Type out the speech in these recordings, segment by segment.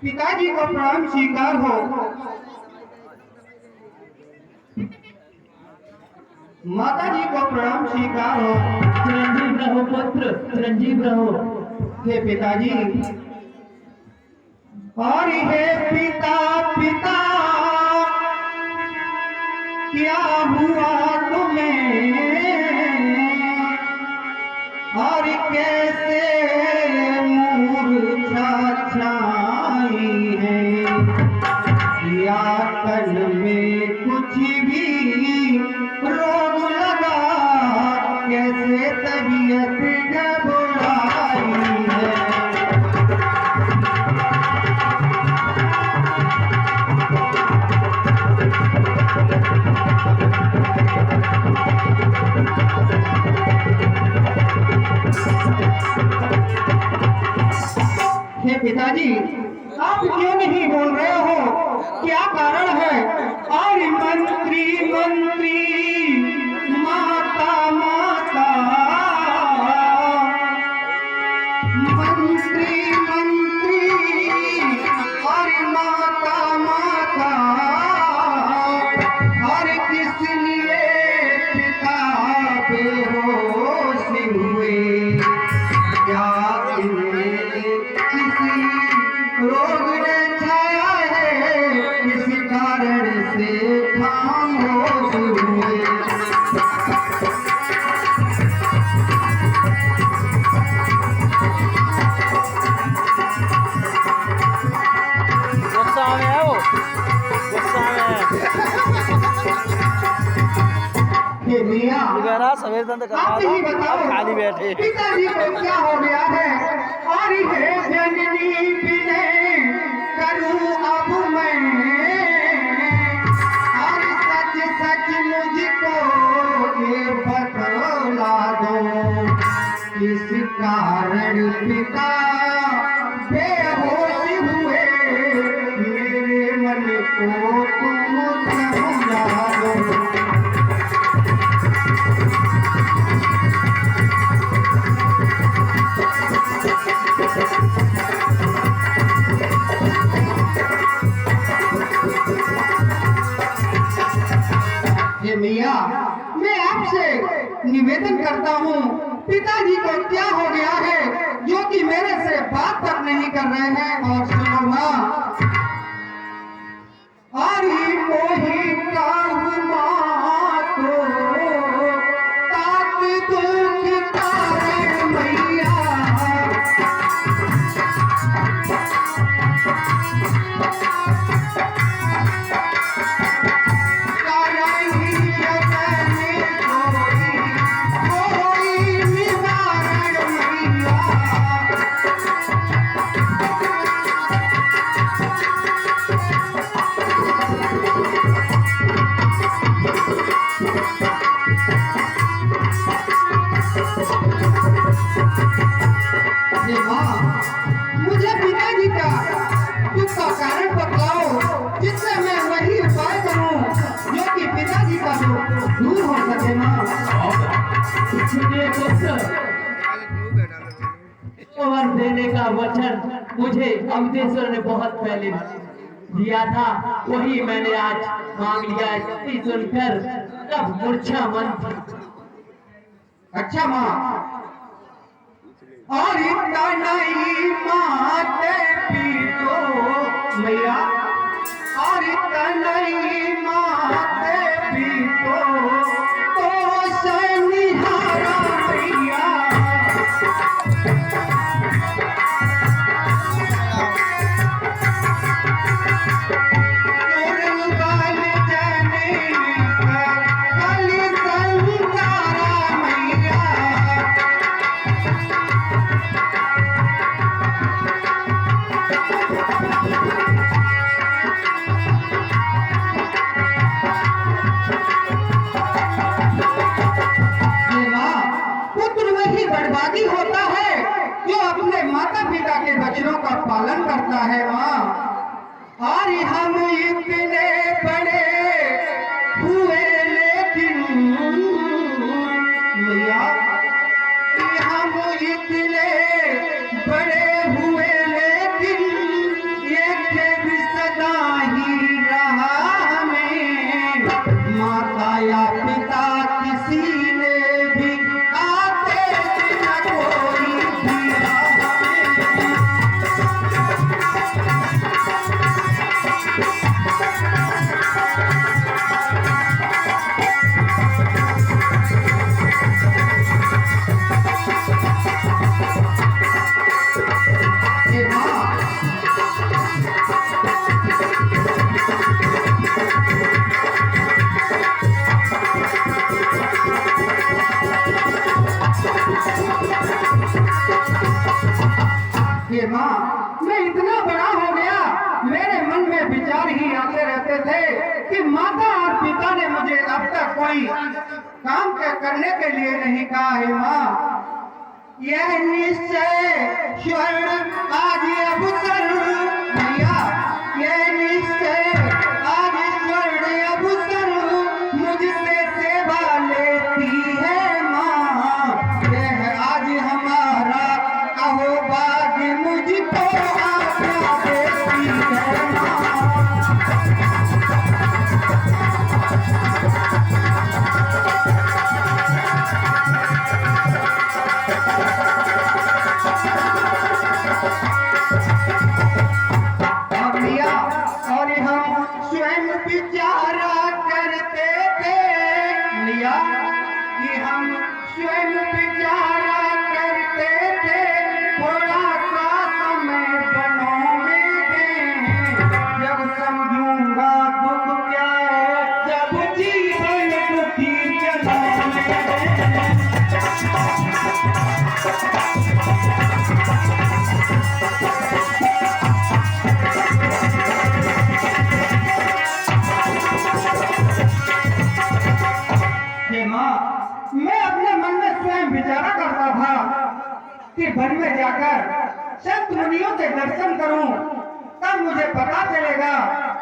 पिताजी को प्रणाम स्वीकार हो। माताजी को प्रणाम स्वीकार हो। चिरंजीव रहो पुत्र, चिरंजीव रहो। हे पिताजी और हे पिता पिता क्या हुआ तुम्हें और कैसे मूर्छा छाई है या तन में कुछ भी रोग लगा कैसे तबीयत घबराई है। हे पिताजी आप क्यों नहीं बोल रहे हो, क्या कारण है? और मंत्री मंत्री माता माता मंत्री मंत्री और माता माता और किस लिए पिता बेहोश हुए क्या इन्हें किसी रोग ने छाया है किस कारण से खामोश हुए। गुस्सा में है वो, गुस्सा में है। हे मियां वगैरह सवेर दंत आप ही बताओ खाली बैठे। पिताजी को क्या हो गया है? और हे जननी विनय करूं अब मैं और सच सच मुझको ये बतला दो किस कारण पिता बेहोश हुए मेरे मन को तुम समझा दो। हे मियां मैं आपसे निवेदन करता हूँ पिताजी को क्या हो गया है जो कि मेरे से बात तक नहीं कर रहे हैं। और सुनो माँ और मोही काहू माँ तो तात दुख तारे मैया मुझे पिताजी का दुख का कारण बतलाओ जिससे मैं वही उपाय करूं जो कि पिताजी का दुख दूर हो सके। माँ सुनिए पुत्र, वर देने का वचन मुझे अवधेश्वर ने बहुत पहले दिया था, वही मैंने आज मांग लिया है। इसी सुनकर तब मूर्छा मन थी। अच्छा माँ और इतना नहीं माते पीतो मैया और इतना नहीं माते पीतो तो सनिहारा मैया बाल जाने कल संसारा मैया बर्बादी होता है जो अपने माता पिता के वचनों का पालन करता है। माँ और हम इतने बड़े हुए लेकिन मैया हम इतने बड़े हुए लेकिन ये देखिए माँ, मैं इतना बड़ा हो गया, मेरे मन में विचार ही आते रहते थे कि माता और पिता ने मुझे अब तक कोई काम करने के लिए नहीं कहा है माँ। यह निश्चय स्वर्ण आज अवसर भैया, यह निश्चय आज स्वर्ण अवसर मुझसे सेवा लेती है माँ। यह आज हमारा अहोभाग मुझको आज्ञा देती है माँ। और हम स्वयं विचारा करते थे मिया, कि हम स्वयं विचारा करते थे, थोड़ा सा समय बनोगे जब समझूंगा दुख क्या है, जब जीवन दुखी चलोगे। माँ, मैं अपने मन में स्वयं विचारा करता था कि वन में जाकर संत मुनियों के दर्शन करूं, तब मुझे पता चलेगा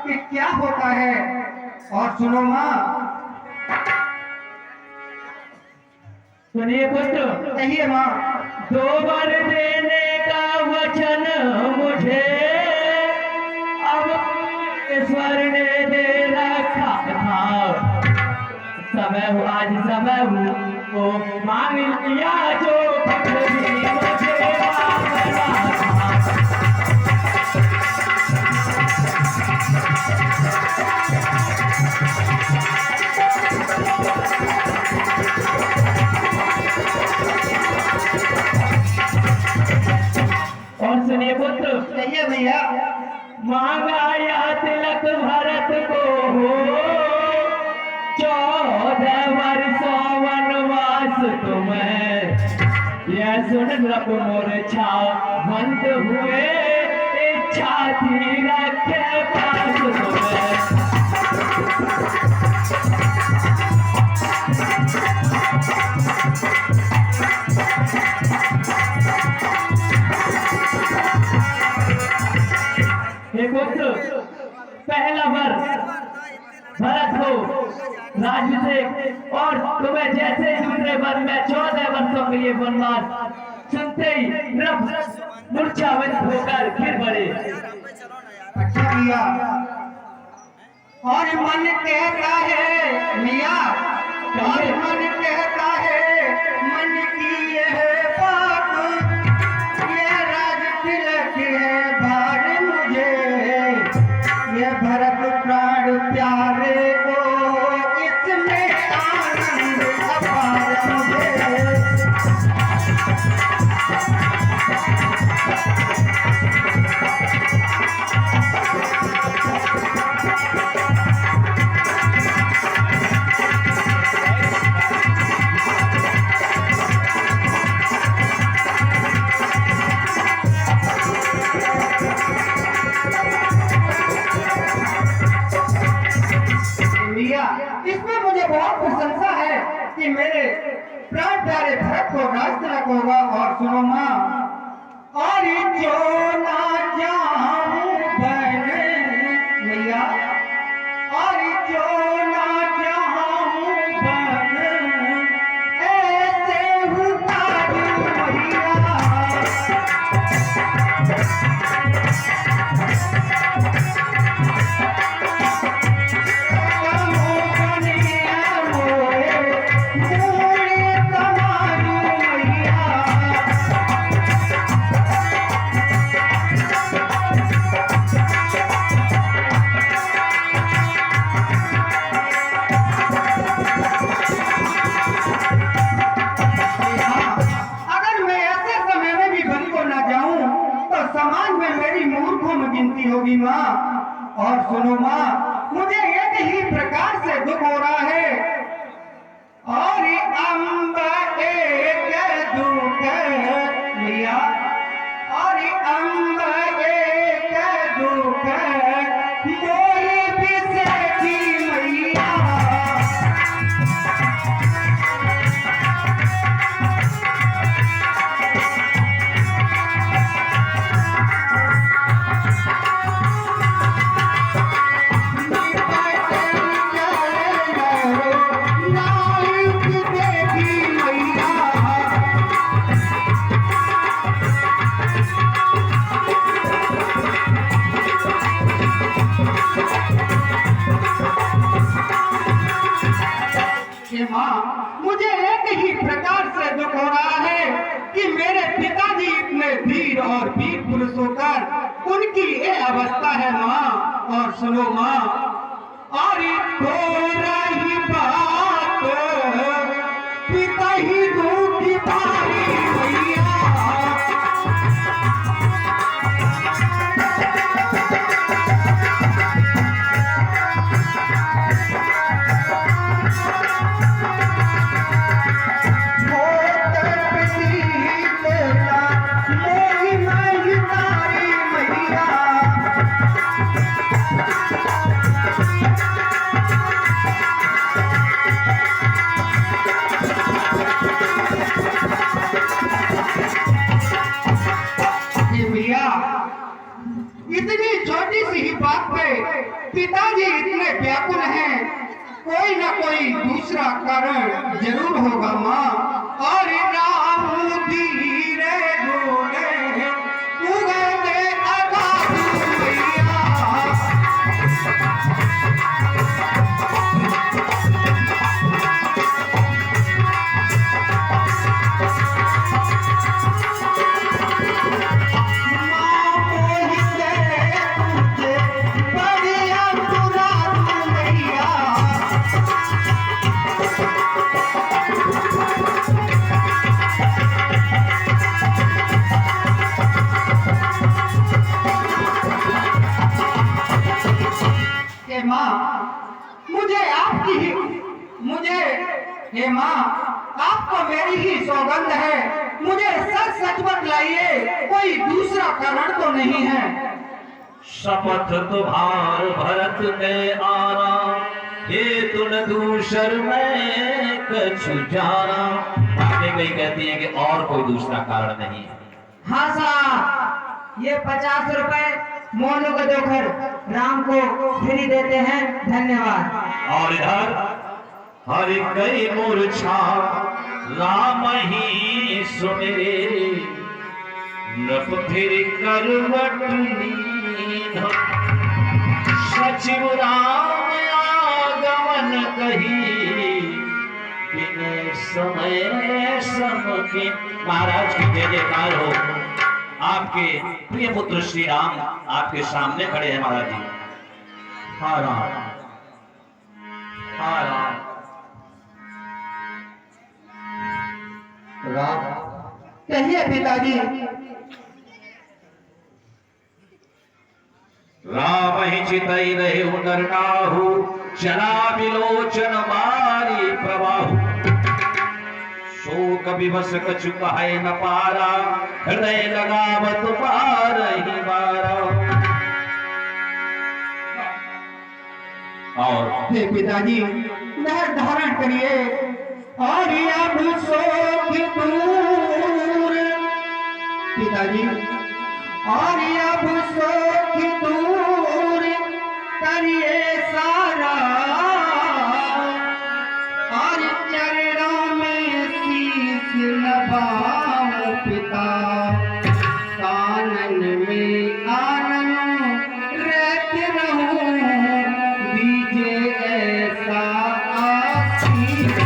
कि क्या होता है। और सुनो माँ, सुनिए पुत्र, कहिए माँ। 2 बार देने का वचन मुझे अब ईश्वर ने दे रखा था। समय हो, आज समय हो, मांग लिया जो मुझे मांगना था। और सुनिए पुत्र, कहिए भैया। मांगाया तिलक भरत को हो, 14 वर्षों वनवास तुम्हें, यह सुन नृप मूर्छा मंद हुए, इच्छा थी रखे पास तुम्हें। हे पुत्र, पहला वर्ष भरत हो राजभिषेक, और तुम्हें जैसे ही दूसरे वर्ष में 14 वर्षों के लिए वनवास, सुनते ही नृप मूर्छावंत होकर गिर पड़े। अच्छा भैया, और मन कहता है मिया, और मन कहता है मन की यह बात, यह राज तिलक है भार मुझे, यह भरत प्राण प्यारे को, इसमें आनंद अपार मुझे। इसमें मुझे बहुत प्रशंसा है कि मेरे प्राण प्यारे भरत को राज तिलक होगा। और सुनो माँ, और जो ना जाऊं बन भैया, और जो ना जाऊं बन, ऐसे उतारूं भैया। गिनती होगी माँ। और सुनो माँ, मुझे एक ही प्रकार से दुख हो रहा है, और अम्ब एक दुख लिया, और अम्ब पुरुष होकर उनकी ये अवस्था है माँ। और सुनो माँ, और तो रही बात पिता ही दूती पारी भैया। इतनी छोटी सी ही बात पे पिताजी इतने व्याकुल हैं, कोई ना कोई दूसरा कारण जरूर होगा माँ। और राम धीरे डोले उगते आकाश भैया। हे माँ, आपको मेरी ही सौगंध है, मुझे सच सच बतलाइए, कोई दूसरा कारण तो नहीं है। शपथ तुम्हार भरत में आना, हे तुन दूसर में कछु जाना। आगे गई कहती है कि और कोई दूसरा कारण नहीं है। हाँ साहब, ये 50 रुपए मोनू को देकर राम को फ्री देते हैं, धन्यवाद। और इधर हर कई मूर्छा राम ही सुमेरे, नभ फिर करवट लीन। सचिव राम आगमन कही, बिन समय समके। महाराज की जय जयकार हो। आपके प्रिय पुत्र श्री राम आपके सामने खड़े हैं महाराज जी। हाँ राम, हाँ राम। राम कहिए पिताजी। राम ही चितई रहे उदर नाहु, चला विलोचन मारी प्रवाहु। शोक विवश कछु कहे न पारा, हृदय लगावत पार ही बारा। और हे पिताजी, नहर धारण करिए। और अब शोक दूर पिताजी, और अब शोक दूर करिए सारा। और चरणों में शीश नवाओ पिता, कानन में आनंद रहते रहूं, दीजे ऐसा आशीष।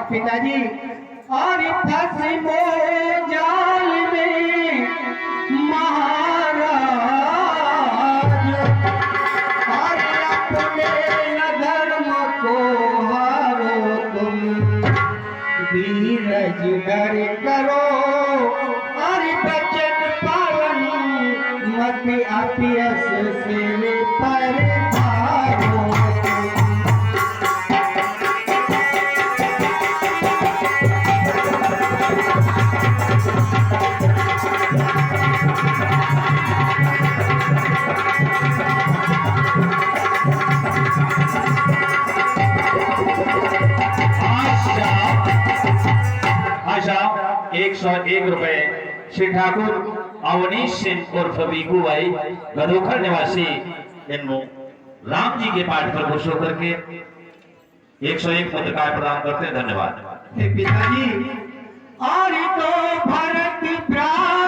पिताजी, और फंस जाल में महाराज, और अपने न धर्म को हारो तुम, धीरज धर करो और बचन पालन, मत अपयस से पर हारो। आशा 101 रुपए श्री ठाकुर अवनीश सिंह उर्फ बीकू भाई गदोखर निवासी इनको राम जी के पाठ पर खुश होकर के 101 पुरस्कार प्रदान करते हैं। धन्यवाद। हे पिताजी, और तो भरत प्राण